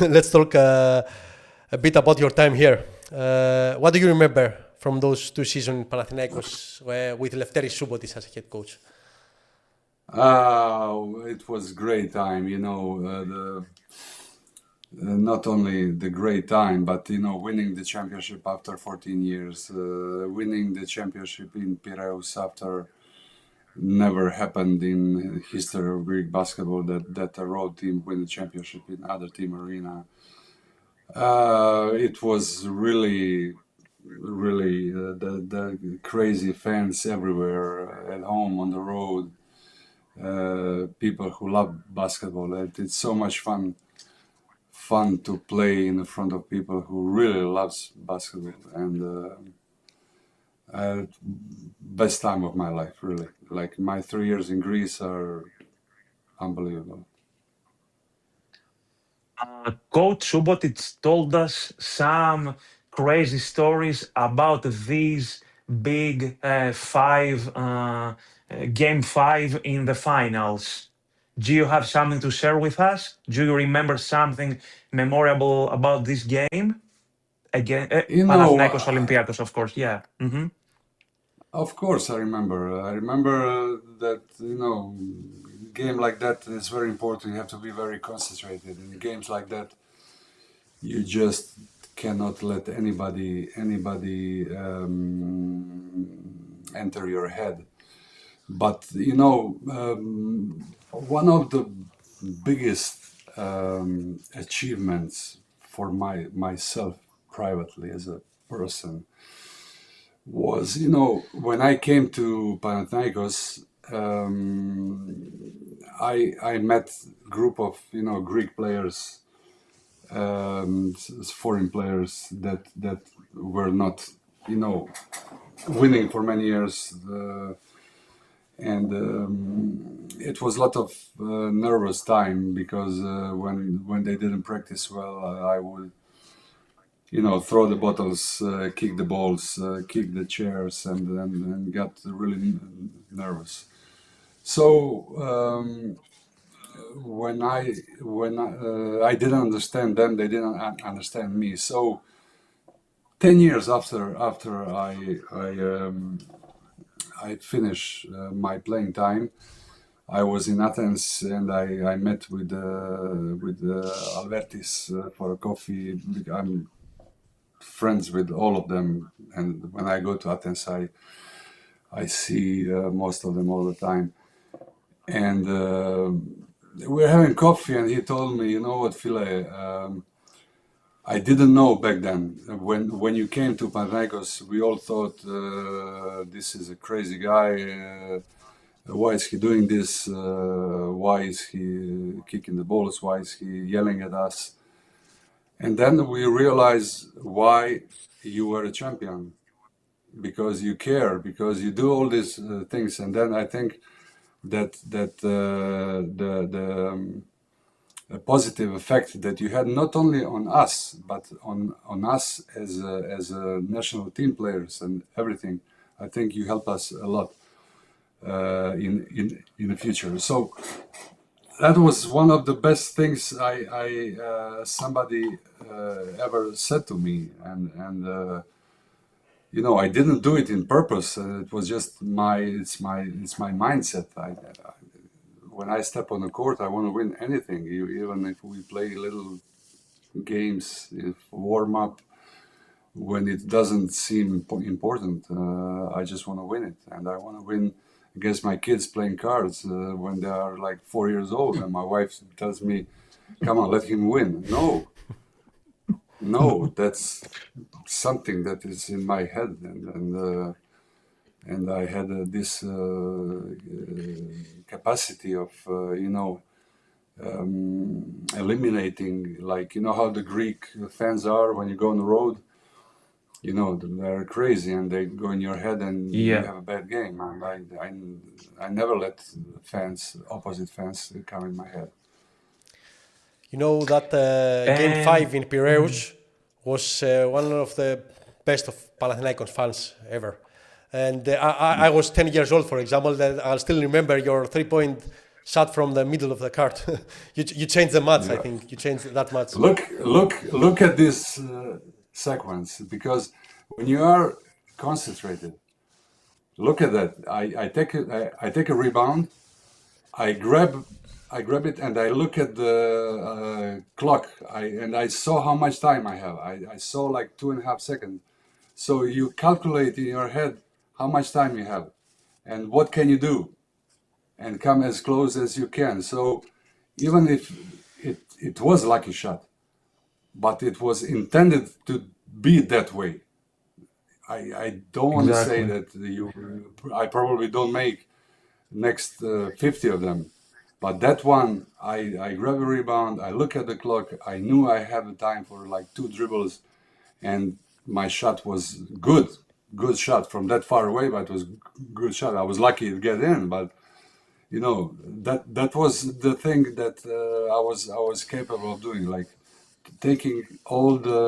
Let's talk a bit about your time here. What do you remember from those 2 seasons in Panathinaikos with Lefteris Subotis as a head coach? It was great time, not only the great time, but winning the championship after 14 years, winning the championship in Piraeus after never happened in history of Greek basketball that a road team win the championship in other team arena. It was really the crazy fans everywhere, at home, on the road, people who love basketball. It's so much fun to play in front of people who really loves basketball, and best time of my life, really. Like, my 3 years in Greece are unbelievable. Coach Subotic told us some crazy stories about these big game 5 in the finals. Do you have something to share with us? Do you remember something memorable about this game? Again, Panathinaikos Olympiacos, of course, yeah. Mm-hmm. Of course, I remember. I remember that, game like that is very important. You have to be very concentrated. In games like that, you just cannot let anybody enter your head. But, one of the biggest achievements for myself privately as a person was, when I came to Panathinaikos, I met a group of, Greek players, foreign players that were not, winning for many years. And it was a lot of nervous time, because when they didn't practice well, I would, throw the bottles, kick the balls, kick the chairs, and got really nervous. So when I didn't understand them, they didn't understand me. So 10 years after I finished my playing time, I was in Athens, and I met with Albertis for a coffee. I'm friends with all of them, and when I go to Athens, I see most of them all the time. And we're having coffee, and he told me, you know what, Phile, I didn't know back then. When you came to Panathinaikos, we all thought, this is a crazy guy. Why is he doing this? Why is he kicking the balls? Why is he yelling at us? And then we realized why you were a champion. Because you care, because you do all these things. And then I think that the positive effect that you had, not only on us, but on us as a national team players and everything, I think you helped us a lot in the future. So that was one of the best things somebody ever said to me, and I didn't do it in purpose. It was just it's my mindset. When I step on the court, I want to win anything, even if we play little games, if warm up, when it doesn't seem important. I just want to win it, and I want to win against my kids playing cards when they are like 4 years old, and my wife tells me, "Come on, let him win." No, that's something that is in my head, and I had this capacity of eliminating, like, how the Greek fans are when you go on the road. They're crazy, and they go in your head, and you have a bad game. And I never let opposite fans come in my head. You know that game 5 in Piraeus was one of the best of Panathinaikos fans ever. And I was 10 years old, for example, that I'll still remember your 3-point shot from the middle of the court. You changed the match, I Yeah. think. You changed that much. Look at this sequence, because when you are concentrated, look at that. I take a rebound, I grab it, and I look at the clock. I saw how much time I have. I saw like 2.5 seconds. So you calculate in your head how much time you have, and what can you do, and come as close as you can. So even if it was a lucky shot, but it was intended to be that way. I don't want to say Exactly. that I probably don't make next 50 of them, but that one, I grab a rebound, I look at the clock, I knew I had the time for like 2 dribbles, and my shot was good shot from that far away, but it was good shot. I was lucky to get in, but you know, that was the thing that I was capable of doing, like taking all the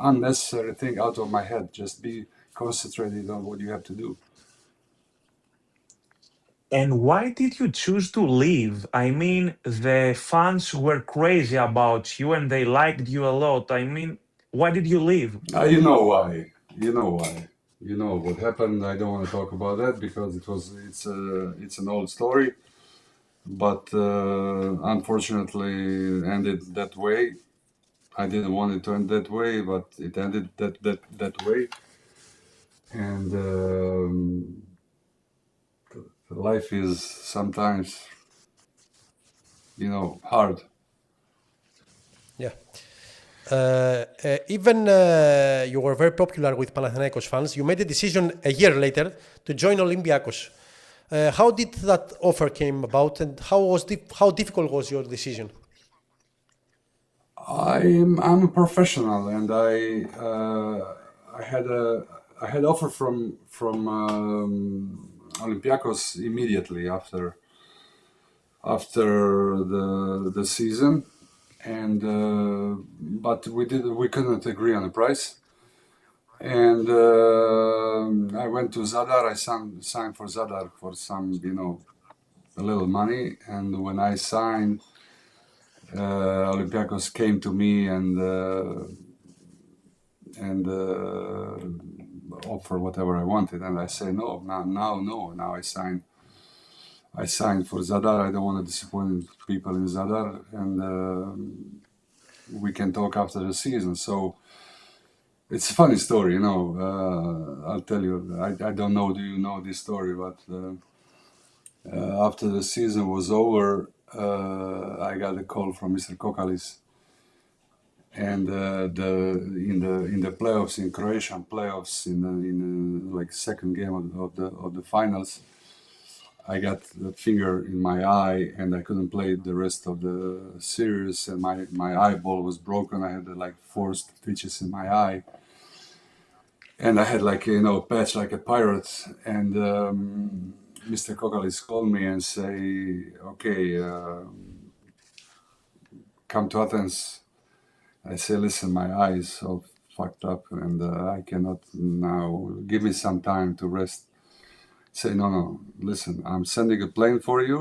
unnecessary thing out of my head, just be concentrated on what you have to do. And why did you choose to leave? I mean, the fans were crazy about you and they liked you a lot. I mean, why did you leave? You know why. You know why. You know what happened. I don't want to talk about that because it's an old story. But unfortunately, ended that way. I didn't want it to end that way, but it ended that way. And life is sometimes, hard. Yeah. Even you were very popular with Panathinaikos fans. You made a decision a year later to join Olympiacos. How did that offer came about, and how difficult was your decision? I'm a professional, and I had offer from Olympiacos immediately after the season, and but we couldn't agree on the price, and I went to Zadar. I signed for Zadar for some a little money, and when I signed, Olympiacos came to me and offer whatever I wanted, and I say no. Now I signed for Zadar. I don't want to disappoint people in Zadar, and we can talk after the season. So it's a funny story, I'll tell you. I don't know. Do you know this story? But after the season was over, I got a call from Mr. Kόκκαλη, and in the playoffs, in Croatian playoffs, in the like second game of the finals, I got the finger in my eye, and I couldn't play the rest of the series, and my eyeball was broken. I had like 4 stitches in my eye, and I had like patch like a pirate. And Mr. Kόκκαλη called me and say, okay, come to Athens. I say, listen, my eye is all fucked up, and I cannot now. Give me some time to rest. Say, no, listen, I'm sending a plane for you.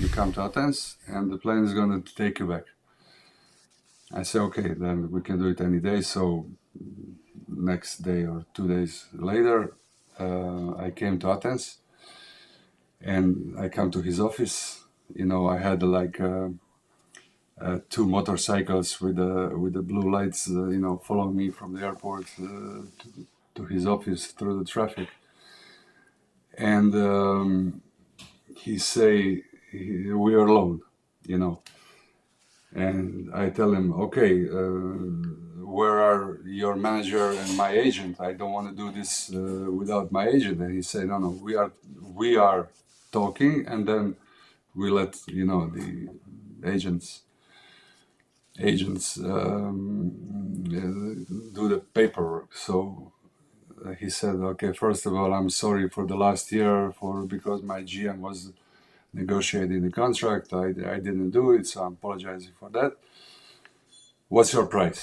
You come to Athens, and the plane is going to take you back. I say, okay, then we can do it any day. So next day or 2 days later, I came to Athens, and I come to his office. I had like 2 motorcycles with the blue lights, following me from the airport to his office through the traffic. And he say, we are alone, And I tell him, okay, where are your manager and my agent? I don't want to do this without my agent. And he said, no, we are talking, and then we let the agents do the paperwork. So he said, okay, first of all, I'm sorry for the last year because my GM was negotiating the contract. I didn't do it, so I'm apologizing for that. What's your price?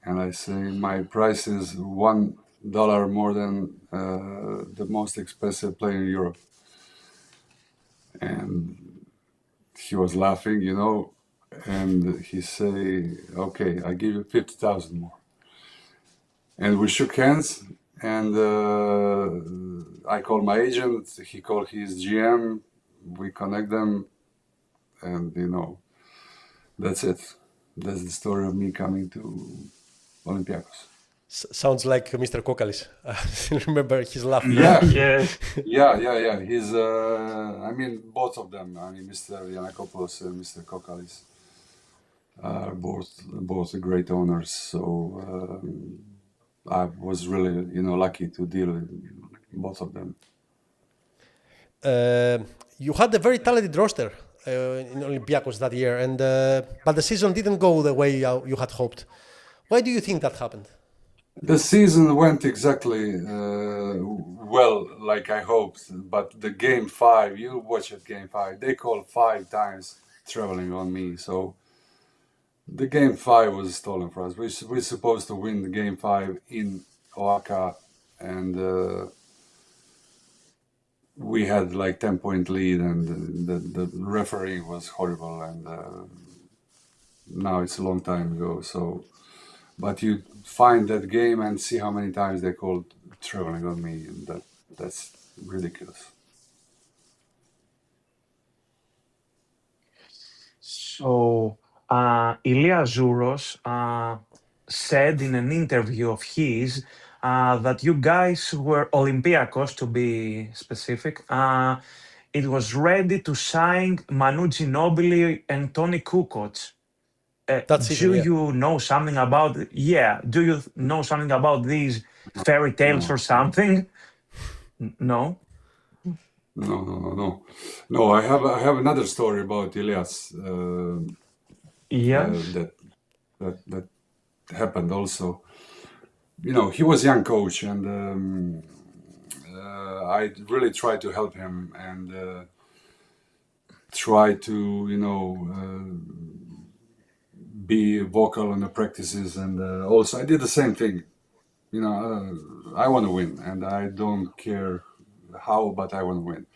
And I say, my price is $1 more than the most expensive player in Europe. And he was laughing, you know, and he say, "Okay, I give you 50,000 more." And we shook hands, and I called my agent. He called his GM. We connect them, and you know, that's it. That's the story of me coming to Olympiacos. Sounds like Mr. Koukalis. I still remember his laugh. Yeah, Yes. yeah. He's, I mean, both of them. I mean, Mr. Yiannakopoulos and Mr. Koukalis are both great owners. So I was really, you know, lucky to deal with both of them. You had a very talented roster in Olympiacos that year, and but the season didn't go the way you had hoped. Why do you think that happened? The season went exactly well, like I hoped. But the game 5, you watch it, game 5. They called 5 times traveling on me. So the game 5 was stolen for us. We're supposed to win the game 5 in Oaxaca, and we had like 10-point lead, and the referee was horrible. And now it's a long time ago. So, but you find that game and see how many times they called traveling on me, and that's ridiculous. So, Ilya Zouros said in an interview of his that you guys were Olympiacos, to be specific. It was ready to sign Manu Ginobili and Tony Kukoc. That season, Do yeah. you know something about? Yeah. Do you know something about these fairy tales or something? No. No. I have another story about Elias Yes. that happened also. You know, he was a young coach, and I really tried to help him and try to, you know, be vocal in the practices, and also I did the same thing. You know, I want to win, and I don't care how, but I want to win.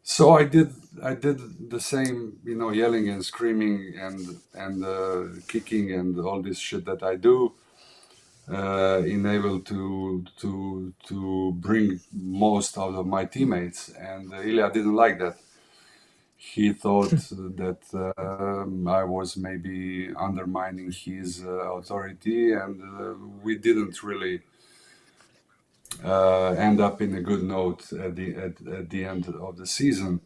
So I did the same, you know, yelling and screaming and kicking and all this shit that I do, enable to bring most out of my teammates. And Ilya didn't like that. He thought that I was maybe undermining his authority, and we didn't really end up in a good note at the end of the season.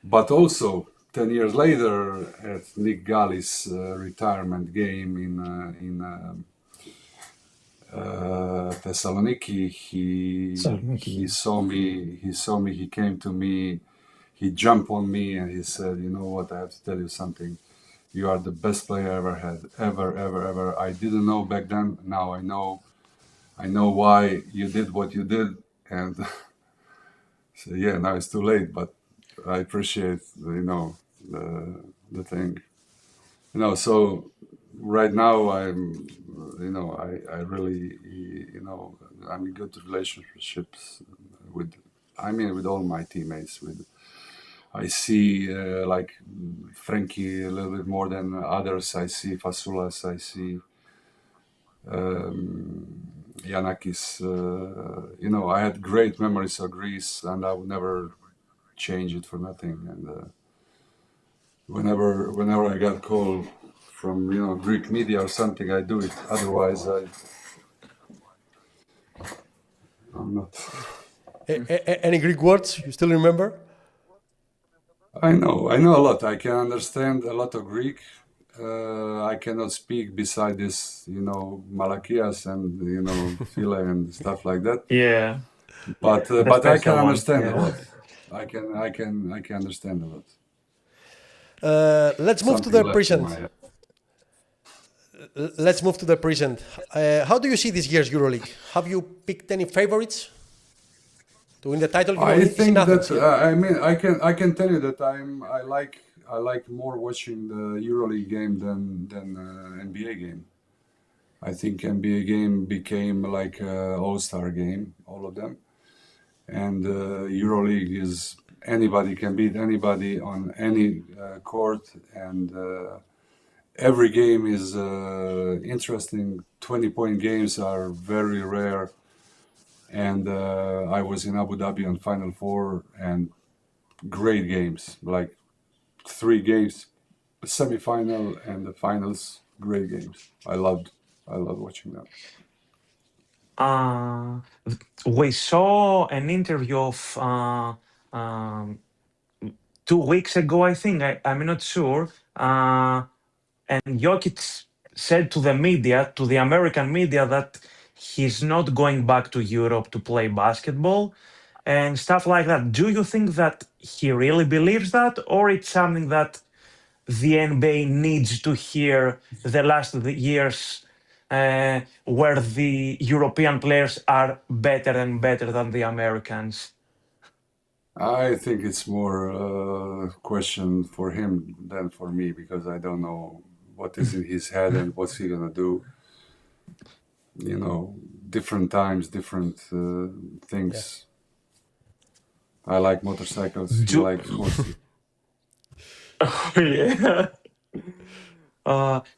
But also 10 years later, at Nick Galli's retirement game in Thessaloniki, he saw me. He came to me. He jumped on me and he said, "You know what? I have to tell you something. You are the best player I ever had, ever. I didn't know back then. Now I know. I know why you did what you did." And so yeah, now it's too late. But I appreciate, you know, the thing. You know, so right now I'm, you know, I really, you know, I'm in good relationships with all my teammates. I see like Frankie a little bit more than others. I see Fasoulas. I see Yanakis. You know, I had great memories of Greece, and I would never change it for nothing. And whenever I got called from, you know, Greek media or something, I do it. Otherwise, I'm not. Any Greek words you still remember? I know a lot. I can understand a lot of Greek. I cannot speak beside this, you know, Malakias and, you know, Phila and stuff like that. Yeah. But The I can special one, understand a yeah. lot. I can understand a lot. Let's move to Something the left in present. my head. Let's move to the present. How do you see this year's EuroLeague? Have you picked any favorites to win the title? I think that yeah. I mean I can tell you that I like more watching the EuroLeague game than NBA game. I think NBA game became like an all-star game, all of them, and EuroLeague is anybody can beat anybody on any court, and every game is interesting. 20-point games are very rare, and I was in Abu Dhabi on Final Four, and great games, like 3 games, the semi-final and the finals, great games. I loved watching that. We saw an interview of 2 weeks ago, I think. I'm not sure. And Jokic said to the media, to the American media, that he's not going back to Europe to play basketball and stuff like that. Do you think that he really believes that, or it's something that the NBA needs to hear the last years, where the European players are better and better than the Americans? I think it's more a question for him than for me, because I don't know what is in his head and what's he gonna do. You know, different times, different things. I like motorcycles. He likes horses. Yeah.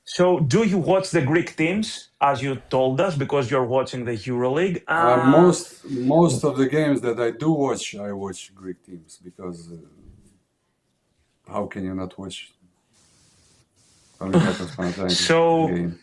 So do you watch the Greek teams, as you told us, because you're watching the EuroLeague? Most of the games that I do watch, I watch Greek teams, because how can you not watch Olympiacos Panathinaikos So game?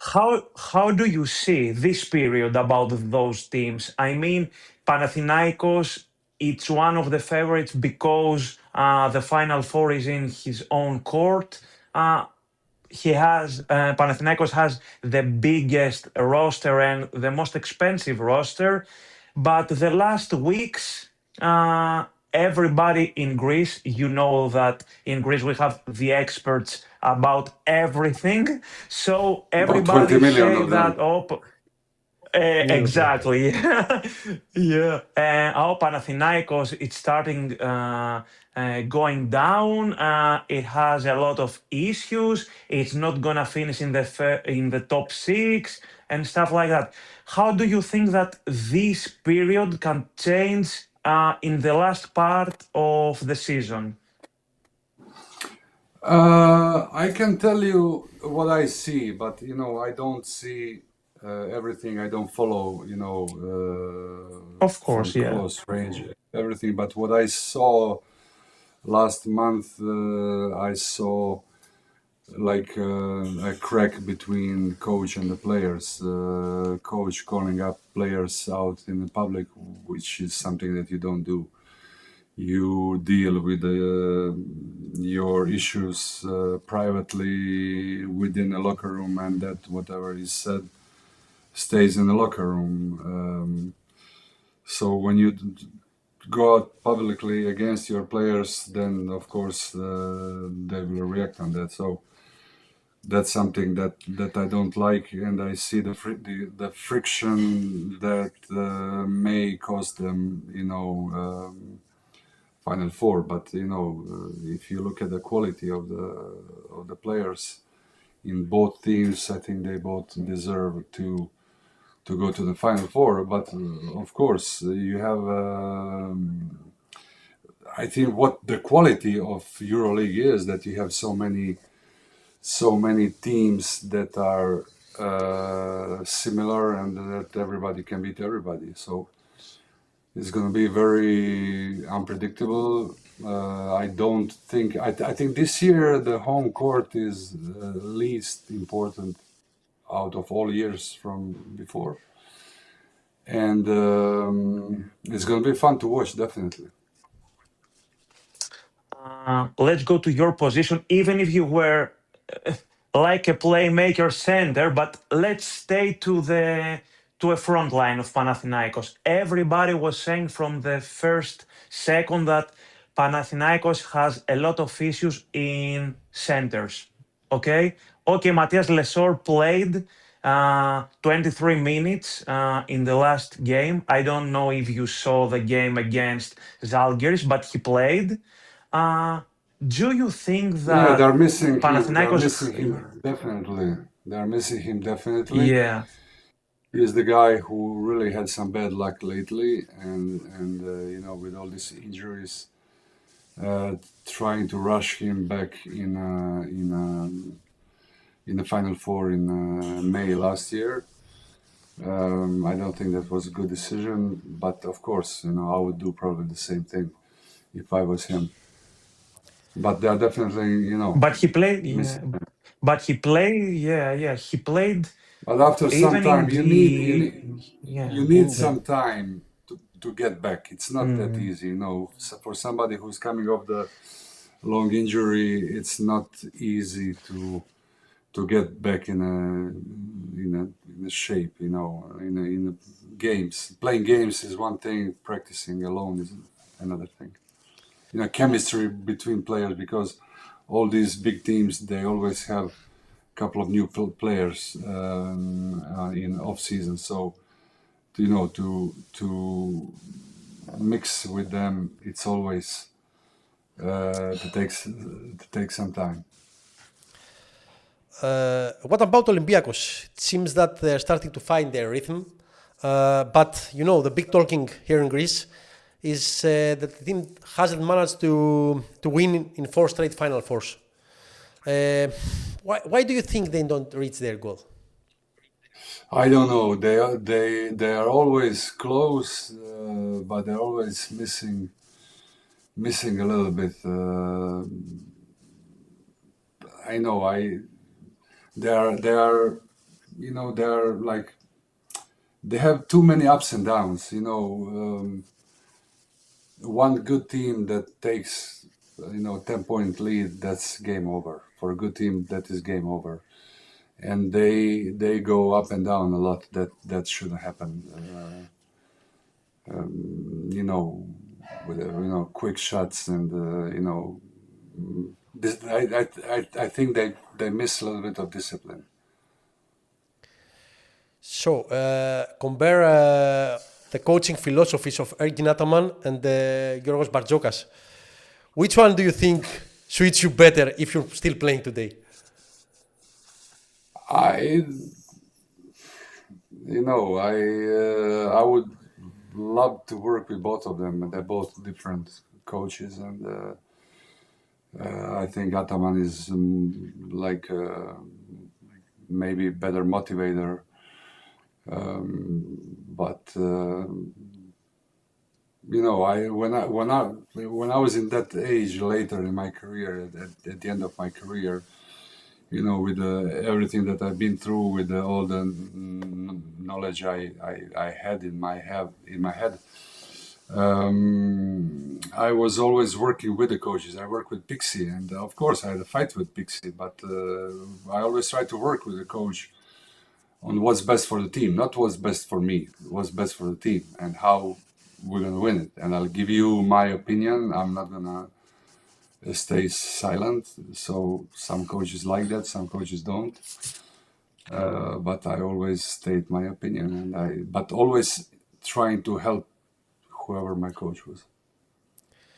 how do you see this period about those teams? I mean, Panathinaikos, it's one of the favorites because the Final Four is in his own court. Panathinaikos has the biggest roster and the most expensive roster, but the last weeks, everybody in Greece, you know that in Greece we have the experts about everything, so About 20 everybody million say of that, them. exactly. Yeah. Panathinaikos, it's starting going down. It has a lot of issues. It's not gonna finish in the top 6 and stuff like that. How do you think that this period can change in the last part of the season? I can tell you what I see, but I don't see everything. I don't follow, Of from course, yeah. close range everything. But what I saw last month, I saw like a crack between coach and the players. Coach calling up players out in the public, which is something that you don't do. You deal with your issues privately within the locker room, and that whatever is said stays in the locker room. So when you go out publicly against your players, then of course they will react on that. So that's something that I don't like, and I see the friction that may cost them, Final Four. But if you look at the quality of the players in both teams, I think they both deserve to go to the Final Four. But of course, you have. I think what the quality of EuroLeague is that you have so many teams that are similar, and that everybody can beat everybody. So it's going to be very unpredictable. I don't think. I think this year the home court is least important out of all years from before, and it's going to be fun to watch, definitely. Let's go to your position, even if you were like a playmaker center, but let's stay to a front line of Panathinaikos. Everybody was saying from the first second that Panathinaikos has a lot of issues in centers. Okay, Matthias Lesor played 23 minutes in the last game. I don't know if you saw the game against Zalgiris, but he played. Do you think Yeah, that they're missing him. Panathinaikos? Definitely. They're missing him definitely. Yeah. He's the guy who really had some bad luck lately, and with all these injuries, trying to rush him back in the Final Four in May last year. I don't think that was a good decision, but of course, I would do probably the same thing if I was him. But they are definitely, But he played. missing. But he played. Yeah. He played. But after some Even in time, yeah. you need some time to get back. It's not that easy, So for somebody who's coming off the long injury, it's not easy to get back in a shape, in the games. Playing games is one thing, practicing alone is another thing. Chemistry between players, because all these big teams, they always have a couple of new players in off season. So, to mix with them, it's always to take some time. What about Olympiacos? It seems that they're starting to find their rhythm, but the big talking here in Greece is that the team hasn't managed to win in 4 straight Final Fours. Why do you think they don't reach their goal? I don't know. They are always close, but they're always missing a little bit. I know. They are like, they have too many ups and downs. One good team that takes 10-point lead, that's game over. For a good team, that is game over. And they go up and down a lot. That shouldn't happen. With quick shots and this, I think they miss a little bit of discipline. So compare the coaching philosophies of Ergin Ataman and Giorgos Bartzokas. Which one do you think suits you better if you're still playing today? I would love to work with both of them. They're both different coaches, and I think Ataman is maybe better motivator. But when I was in that age later in my career, at the end of my career, with everything that I've been through, with all the knowledge I had in my head, I was always working with the coaches. I worked with Pixie, and of course I had a fight with Pixie, but I always tried to work with the coach on what's best for the team, not what's best for me, what's best for the team and how we're going to win it. And I'll give you my opinion. I'm not going to stay silent. So some coaches like that, some coaches don't. But I always state my opinion, but always trying to help whoever my coach was.